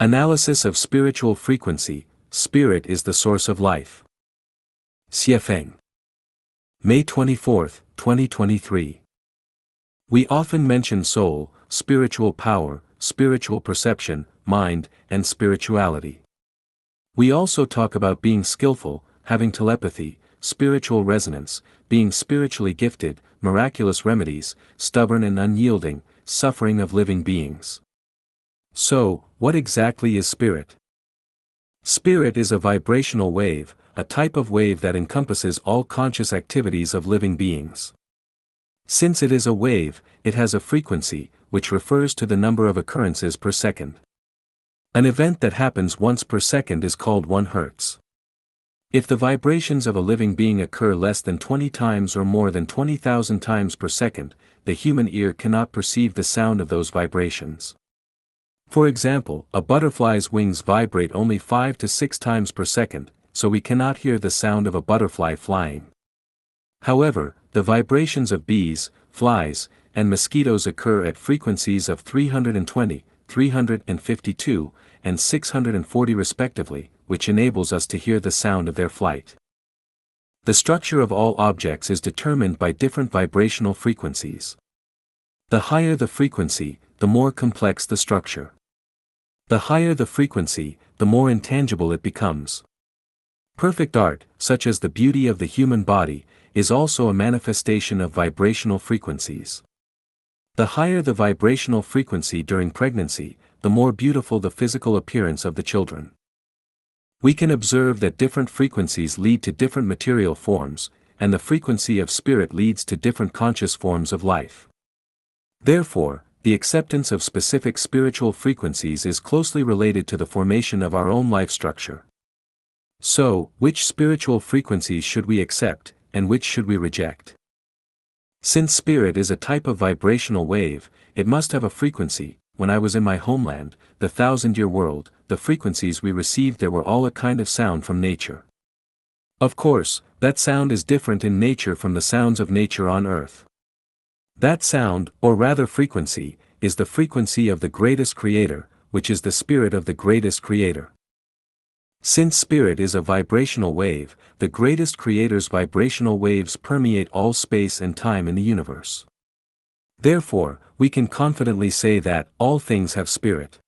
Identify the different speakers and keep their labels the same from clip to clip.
Speaker 1: Analysis of spiritual frequency. Spirit is the source of life. Xiefeng. May 24, 2023. We often mention soul, spiritual power, spiritual perception, mind, and spirituality. We also talk about being skillful, having telepathy, spiritual resonance, being spiritually gifted, miraculous remedies, stubborn and unyielding, suffering of living beings. So, what exactly is spirit? Spirit is a vibrational wave, a type of wave that encompasses all conscious activities of living beings. Since it is a wave, it has a frequency, which refers to the number of occurrences per second. An event that happens once per second is called 1 Hz. If the vibrations of a living being occur less than 20 times or more than 20,000 times per second, the human ear cannot perceive the sound of those vibrations. For example, a butterfly's wings vibrate only 5 to 6 times per second, so we cannot hear the sound of a butterfly flying. However, the vibrations of bees, flies, and mosquitoes occur at frequencies of 320, 352, and 640 respectively, which enables us to hear the sound of their flight. The structure of all objects is determined by different vibrational frequencies. The higher the frequency, the more complex the structure. The higher the frequency, the more intangible it becomes. Perfect art, such as the beauty of the human body, is also a manifestation of vibrational frequencies. The higher the vibrational frequency during pregnancy, the more beautiful the physical appearance of the children. We can observe that different frequencies lead to different material forms, and the frequency of spirit leads to different conscious forms of life. Therefore, the acceptance of specific spiritual frequencies is closely related to the formation of our own life structure. So, which spiritual frequencies should we accept, and which should we reject? Since spirit is a type of vibrational wave, it must have a frequency. When I was in my homeland, the 1,000-year world, the frequencies we received there were all a kind of sound from nature. Of course, that sound is different in nature from the sounds of nature on earth. That sound, or rather frequency, is the frequency of the greatest creator, which is the spirit of the greatest creator. Since spirit is a vibrational wave, the greatest creator's vibrational waves permeate all space and time in the universe. Therefore, we can confidently say that all things have spirit.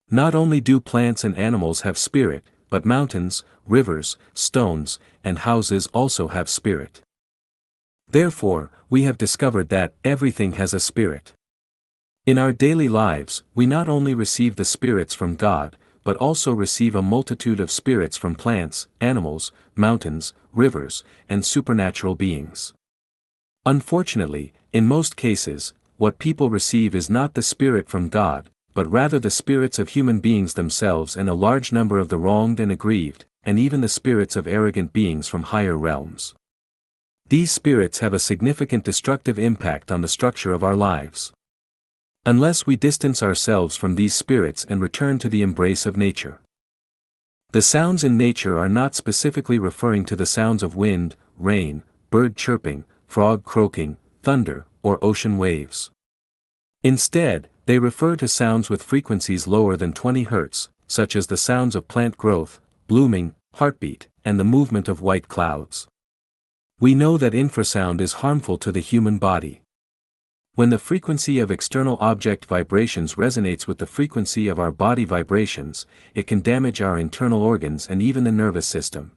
Speaker 1: Not only do plants and animals have spirit, but mountains, rivers, stones, and houses also have spirit. Therefore, we have discovered that everything has a spirit. In our daily lives, we not only receive the spirits from God, but also receive a multitude of spirits from plants, animals, mountains, rivers, and supernatural beings. Unfortunately, in most cases, what people receive is not the spirit from God, but rather the spirits of human beings themselves and a large number of the wronged and aggrieved, and even the spirits of arrogant beings from higher realms. These spirits have a significant destructive impact on the structure of our lives. Unless we distance ourselves from these spirits and return to the embrace of nature. The sounds in nature are not specifically referring to the sounds of wind, rain, bird chirping, frog croaking, thunder, or ocean waves. Instead, they refer to sounds with frequencies lower than 20 Hz, such as the sounds of plant growth, blooming, heartbeat, and the movement of white clouds. We know that infrasound is harmful to the human body. When the frequency of external object vibrations resonates with the frequency of our body vibrations, it can damage our internal organs and even the nervous system.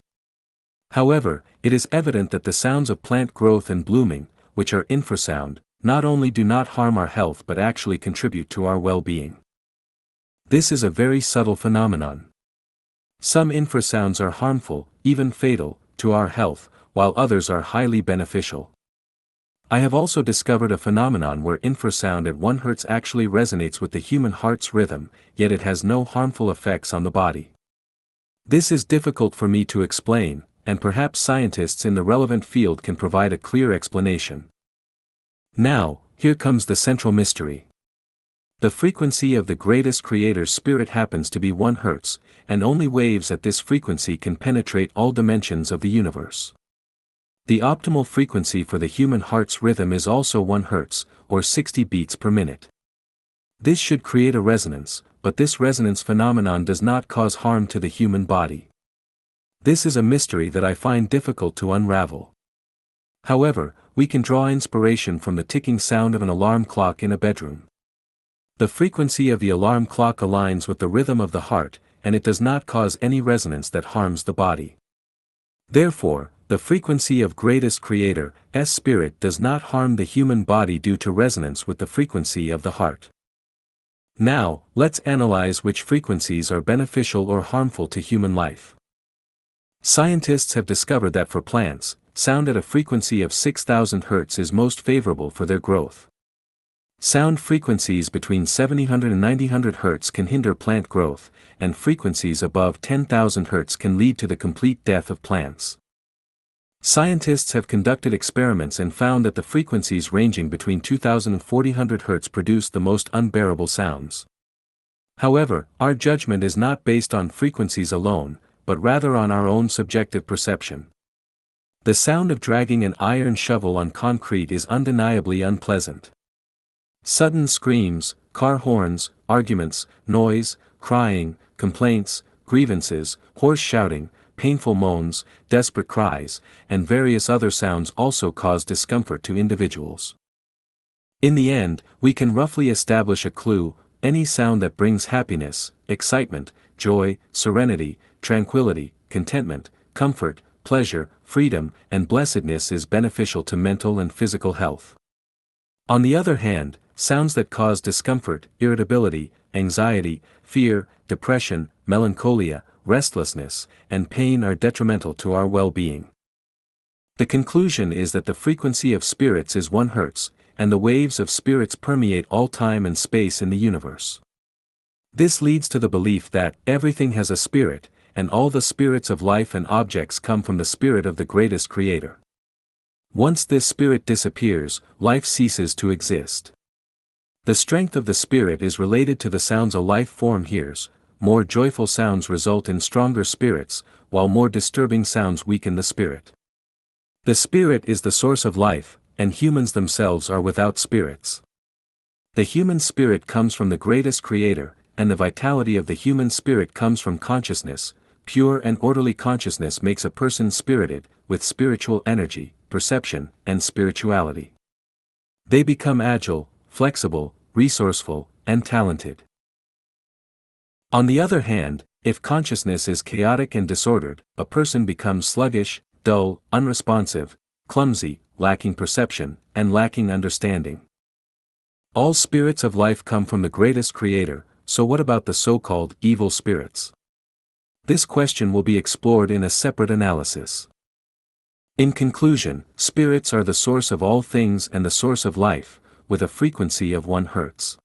Speaker 1: However, it is evident that the sounds of plant growth and blooming, which are infrasound, not only do not harm our health but actually contribute to our well-being. This is a very subtle phenomenon. Some infrasounds are harmful, even fatal, to our health, while others are highly beneficial. I have also discovered a phenomenon where infrasound at 1 Hz actually resonates with the human heart's rhythm, yet it has no harmful effects on the body. This is difficult for me to explain, and perhaps scientists in the relevant field can provide a clear explanation. Now, here comes the central mystery. The frequency of the greatest creator's spirit happens to be 1 Hz, and only waves at this frequency can penetrate all dimensions of the universe. The optimal frequency for the human heart's rhythm is also 1 Hz, or 60 beats per minute. This should create a resonance, but this resonance phenomenon does not cause harm to the human body. This is a mystery that I find difficult to unravel. However, we can draw inspiration from the ticking sound of an alarm clock in a bedroom. The frequency of the alarm clock aligns with the rhythm of the heart, and it does not cause any resonance that harms the body. Therefore, the frequency of greatest Creator's spirit does not harm the human body due to resonance with the frequency of the heart. Now, let's analyze which frequencies are beneficial or harmful to human life. Scientists have discovered that for plants, sound at a frequency of 6,000 Hz is most favorable for their growth. Sound frequencies between 700 and 900 Hz can hinder plant growth, and frequencies above 10,000 Hz can lead to the complete death of plants. Scientists have conducted experiments and found that the frequencies ranging between 2,000 and 4,000 Hz produce the most unbearable sounds. However, our judgment is not based on frequencies alone, but rather on our own subjective perception. The sound of dragging an iron shovel on concrete is undeniably unpleasant. Sudden screams, car horns, arguments, noise, crying, complaints, grievances, hoarse shouting, painful moans, desperate cries, and various other sounds also cause discomfort to individuals. In the end, we can roughly establish a clue: any sound that brings happiness, excitement, joy, serenity, tranquility, contentment, comfort, pleasure, freedom, and blessedness is beneficial to mental and physical health. On the other hand, sounds that cause discomfort, irritability, anxiety, fear, depression, melancholia, restlessness, and pain are detrimental to our well-being. The conclusion is that the frequency of spirits is 1 Hz, and the waves of spirits permeate all time and space in the universe. This leads to the belief that everything has a spirit, and all the spirits of life and objects come from the spirit of the greatest Creator. Once this spirit disappears, life ceases to exist. The strength of the spirit is related to the sounds a life form hears. More joyful sounds result in stronger spirits, while more disturbing sounds weaken the spirit. The spirit is the source of life, and humans themselves are without spirits. The human spirit comes from the greatest Creator, and the vitality of the human spirit comes from consciousness. Pure and orderly consciousness makes a person spirited, with spiritual energy, perception, and spirituality. They become agile, flexible, resourceful, and talented. On the other hand, if consciousness is chaotic and disordered, a person becomes sluggish, dull, unresponsive, clumsy, lacking perception, and lacking understanding. All spirits of life come from the greatest Creator, so what about the so-called evil spirits? This question will be explored in a separate analysis. In conclusion, spirits are the source of all things and the source of life, with a frequency of 1 Hz.